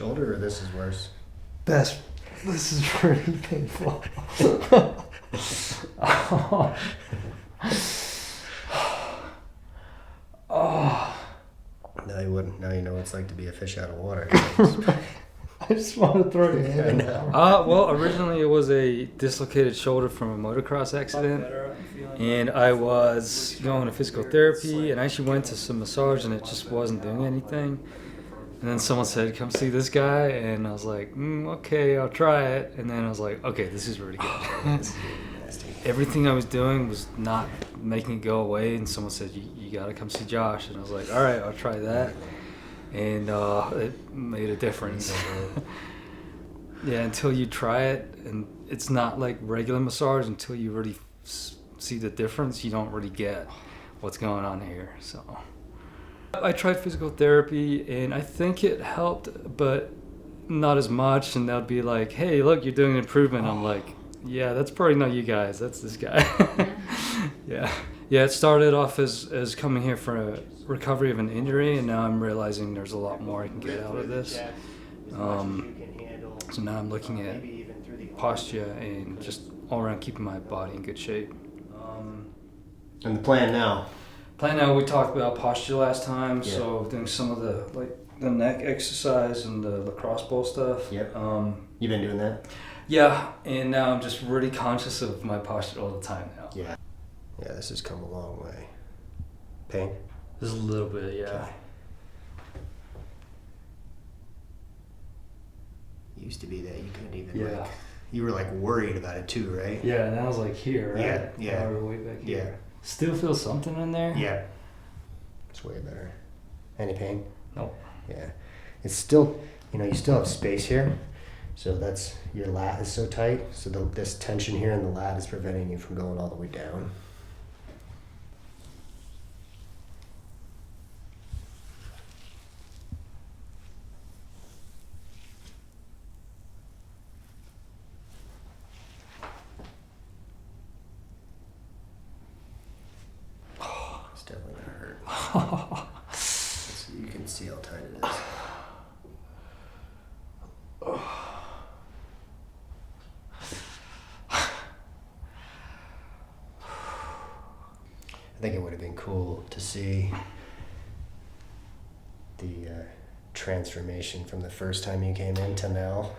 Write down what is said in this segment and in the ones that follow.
shoulder, or this is worse? This is pretty painful. Oh. Oh. Now you know what it's like to be a fish out of water. I just want to throw your hand out. Well, originally it was a dislocated shoulder from a motocross accident, and I was going to physical therapy, and I actually went to some massage, and it just wasn't doing anything. And then someone said, "Come see this guy," and I was like, "Okay, I'll try it." And then I was like, "Okay, this is really good." Everything I was doing was not making it go away, and someone said, "You gotta come see Josh," and I was like, "All right, I'll try that." And it made a difference. Yeah, until you try it, and it's not like regular massage. Until you really see the difference, you don't really get what's going on here. So I tried physical therapy, and I think it helped, but not as much. And they'll be like, "Hey, look, you're doing an improvement." I'm like, "Yeah, that's probably not you guys. That's this guy." Yeah. Yeah, it started off as coming here for a recovery of an injury, and now I'm realizing there's a lot more I can get out of this. So now I'm looking at posture and just all around keeping my body in good shape. And the plan now? We talked about posture last time, so doing some of the neck exercise and the lacrosse ball stuff. Yep. You've been doing that? Yeah, and now I'm just really conscious of my posture all the time now. Yeah. Yeah, this has come a long way. Pain? Just a little bit, yeah. Okay. Used to be that you couldn't even you were like worried about it too, right? Yeah, and I was like here, right? Yeah, yeah. Or way back here. Yeah. Still feel something in there? Yeah. It's way better. Any pain? No. Yeah. It's still, you still have space here. So that's, your lat is so tight. So this tension here in the lat is preventing you from going all the way down. It's definitely gonna hurt. So you can see how tight it is. I think it would have been cool to see the transformation from the first time you came in to now.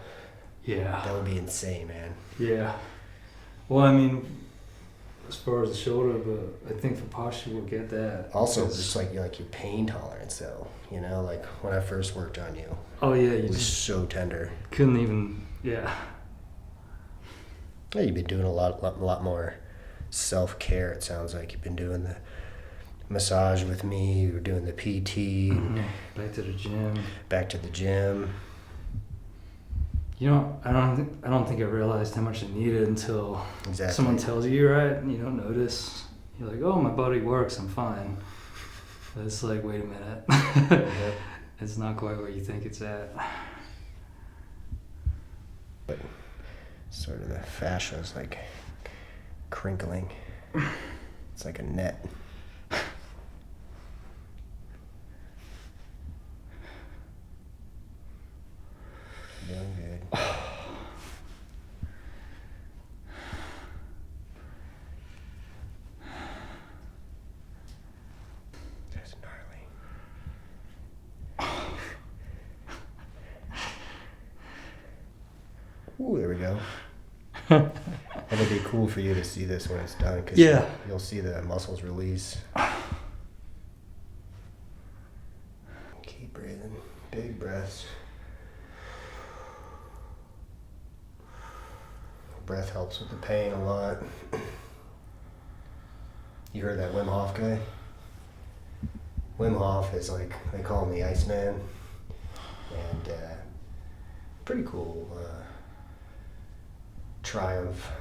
Yeah. That would be insane, man. Yeah. Well, I mean, as far as the shoulder, but I think for posture we'll get that. Also, just like your pain tolerance, though. Like when I first worked on you. Oh yeah, it was so tender. Couldn't even. Yeah. Yeah, you've been doing a lot more self-care. It sounds like you've been doing the massage with me. You were doing the PT. Mm-hmm. Back to the gym. I don't think I realized how much I needed until someone tells you, right? And you don't notice. You're like, "Oh, my body works. I'm fine." But it's like, wait a minute. Yep. It's not quite where you think it's at. But sort of the fascia is like crinkling. It's like a net. Doing good. That's gnarly. Ooh, there we go. It'll be cool for you to see this when it's done, because you'll see the muscles release. Keep breathing. Big breaths. Breath helps with the pain a lot. You heard that Wim Hof guy? Wim Hof is like, they call him the Iceman. And pretty cool triumph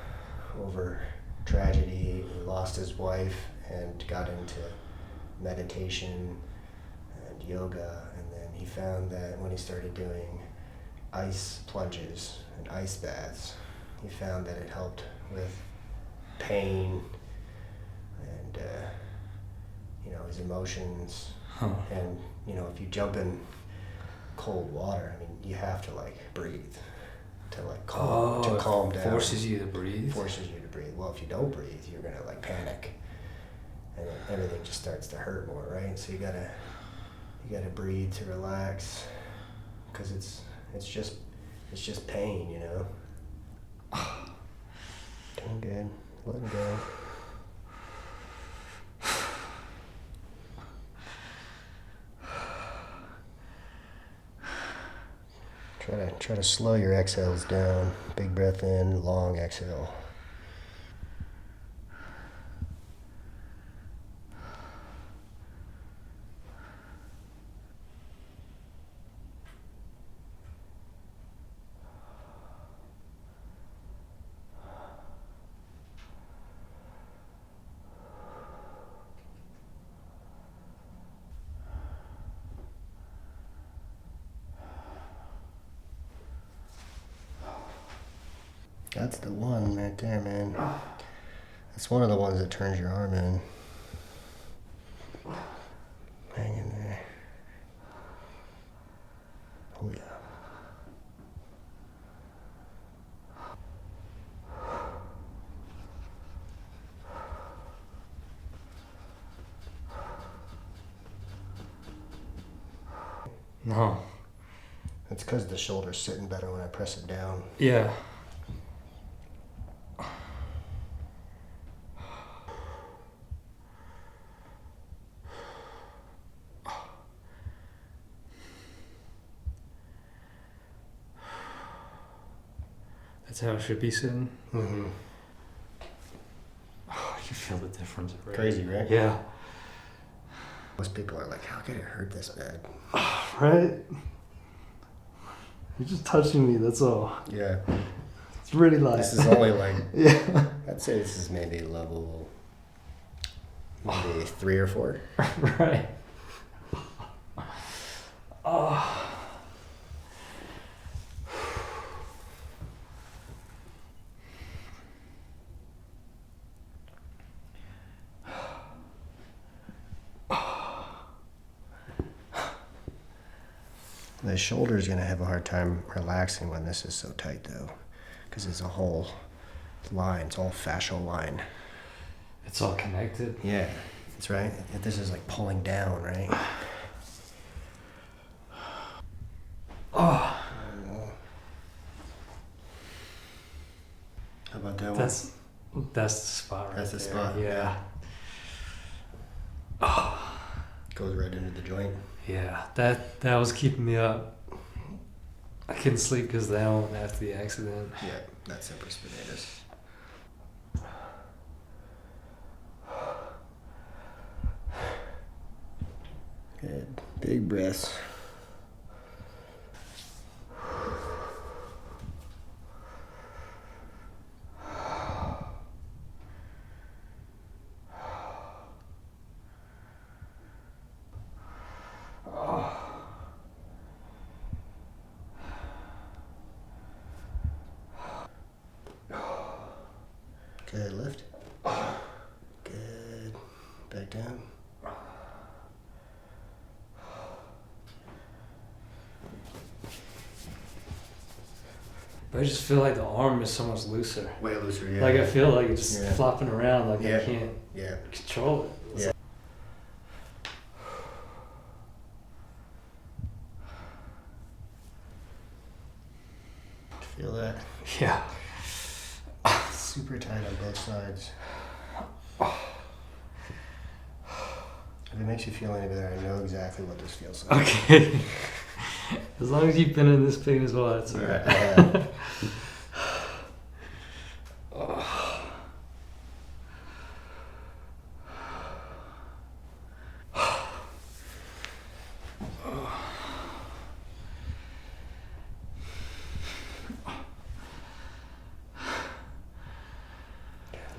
over tragedy. He lost his wife and got into meditation and yoga, and then he found that when he started doing ice plunges and ice baths, he found that it helped with pain and his emotions. And if you jump in cold water, I mean, you have to like breathe to like calm down. Forces you to breathe. Forces you to breathe. Well, if you don't breathe, you're gonna like panic, and then everything just starts to hurt more, right? So you gotta breathe to relax, because it's just pain, you know. Doing good. Letting go. Try to slow your exhales down. Big breath in, long exhale. That's the one right there, man. That's one of the ones that turns your arm in. Hang in there. Oh yeah. No. It's because the shoulder's sitting better when I press it down. Yeah. That's how it should be sitting. Mm-hmm. Oh, you feel the difference. Right? Crazy, right? Yeah. Most people are like, how could it hurt this bad? Right? You're just touching me, that's all. Yeah. It's really light. This is only like, yeah. I'd say this is maybe level, maybe 3 or 4. Right. Oh. The shoulder's gonna have a hard time relaxing when this is so tight though, because it's a whole line, it's all fascial line. It's all connected. Yeah, that's right. This is like pulling down, right? Oh. How about that That's the spot right That's the there. spot. Yeah. Oh. Goes right into the joint. Yeah, that was keeping me up. I couldn't sleep because of that one after the accident. Yeah, that's supraspinatus. Good. Big breaths. Good, lift. Good. Back down. But I just feel like the arm is so much looser. Way looser, yeah. Like I feel like it's just Yeah. flopping around, like Yeah. I can't Yeah. control it. It's Yeah. Feel that? like- yeah. Super tight on both sides. If it makes you feel any better, I know exactly what this feels like. Okay. As long as you've been in this pain as well, that's alright. Yeah.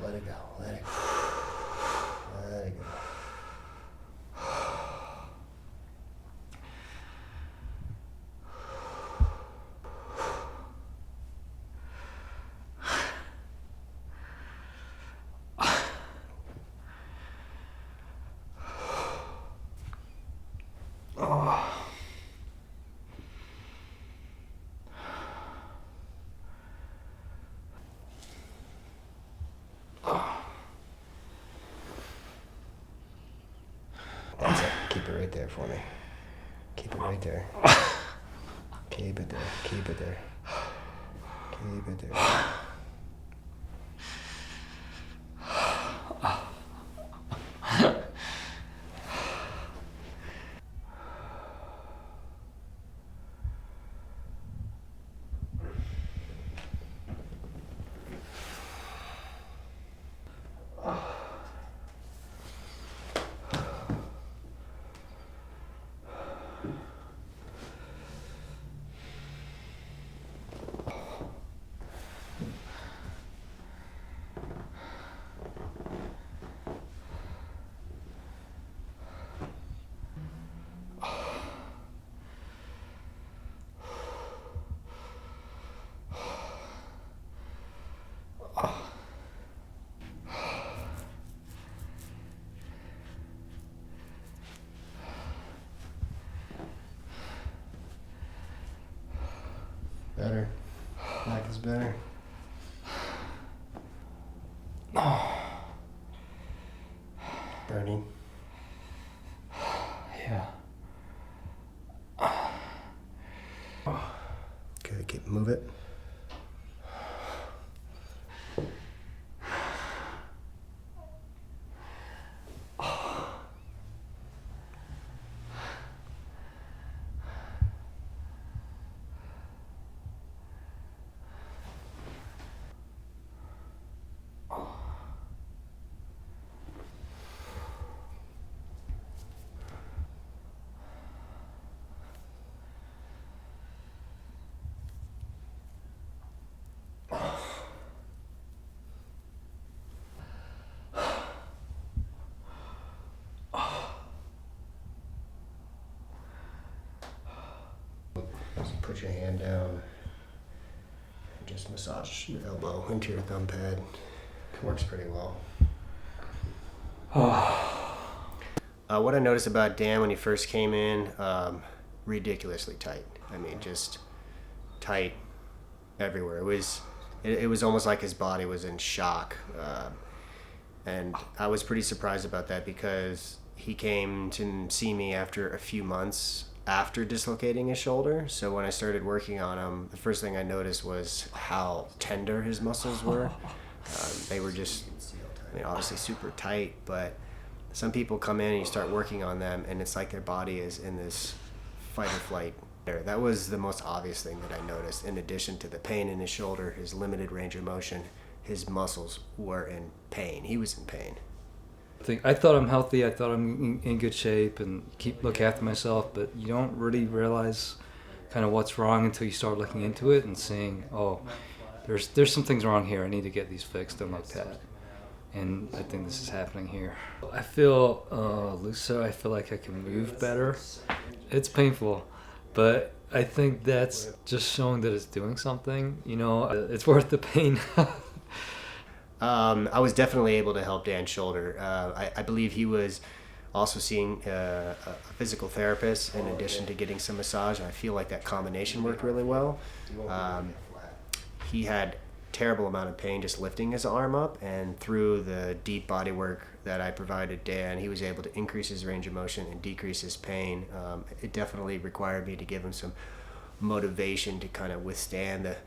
Let it go. Let it go. Let it go. right there for me. Keep it right there. Keep it there. Keep it there. Keep it there. Better. Back is better. Burning. Yeah. Good. Keep move it. Just put your hand down and just massage your elbow into your thumb pad. It works pretty well. What I noticed about Dan when he first came in, ridiculously tight. I mean, just tight everywhere. It was almost like his body was in shock. And I was pretty surprised about that because he came to see me after a few months after dislocating his shoulder. So when I started working on him, the first thing I noticed was how tender his muscles were. They were just, I mean, obviously super tight, but some people come in and you start working on them and it's like their body is in this fight or flight. That was the most obvious thing that I noticed. In addition to the pain in his shoulder, his limited range of motion, his muscles were in pain. He was in pain. I thought I'm healthy. I thought I'm in good shape and look after myself, but you don't really realize kind of what's wrong until you start looking into it and seeing, oh, there's some things wrong here. I need to get these fixed and looked at. And I think this is happening here. I feel looser. I feel like I can move better. It's painful, but I think that's just showing that it's doing something. You know, it's worth the pain. I was definitely able to help Dan's shoulder. I believe he was also seeing a physical therapist in addition to getting some massage, and I feel like that combination worked really well. He had terrible amount of pain just lifting his arm up, and through the deep body work that I provided Dan, he was able to increase his range of motion and decrease his pain. It definitely required me to give him some motivation to kind of withstand the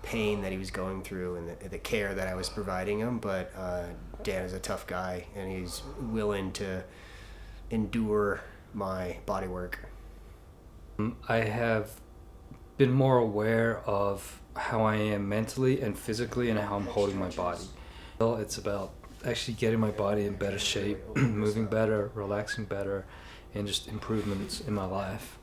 pain that he was going through and the care that I was providing him, but Dan is a tough guy and he's willing to endure my body work. I have been more aware of how I am mentally and physically and how I'm holding my body. It's about actually getting my body in better shape, moving better, relaxing better, and just improvements in my life.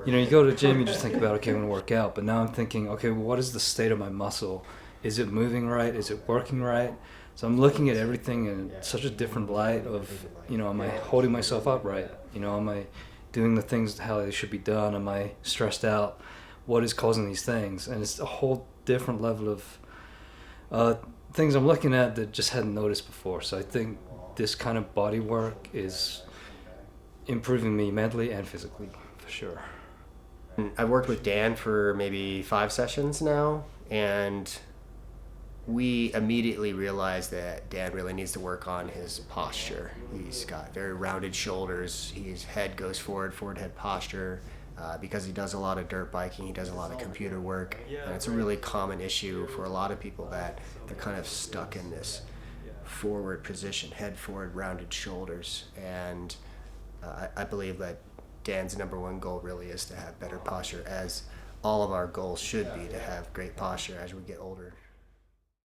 You know, you go to the gym, you just think about, okay, I'm going to work out. But now I'm thinking, okay, well, what is the state of my muscle? Is it moving right? Is it working right? So I'm looking at everything in such a different light of, you know, am I holding myself up right? You know, am I doing the things how they should be done? Am I stressed out? What is causing these things? And it's a whole different level of things I'm looking at that just hadn't noticed before. So I think this kind of body work is improving me mentally and physically. Sure. I've worked with Dan for maybe 5 sessions now, and we immediately realized that Dan really needs to work on his posture. He's got very rounded shoulders. His head goes forward head posture. Because he does a lot of dirt biking, he does a lot of computer work, and it's a really common issue for a lot of people that they're kind of stuck in this forward position, head forward, rounded shoulders. And I believe that Dan's number one goal really is to have better posture, as all of our goals should be to have great posture as we get older.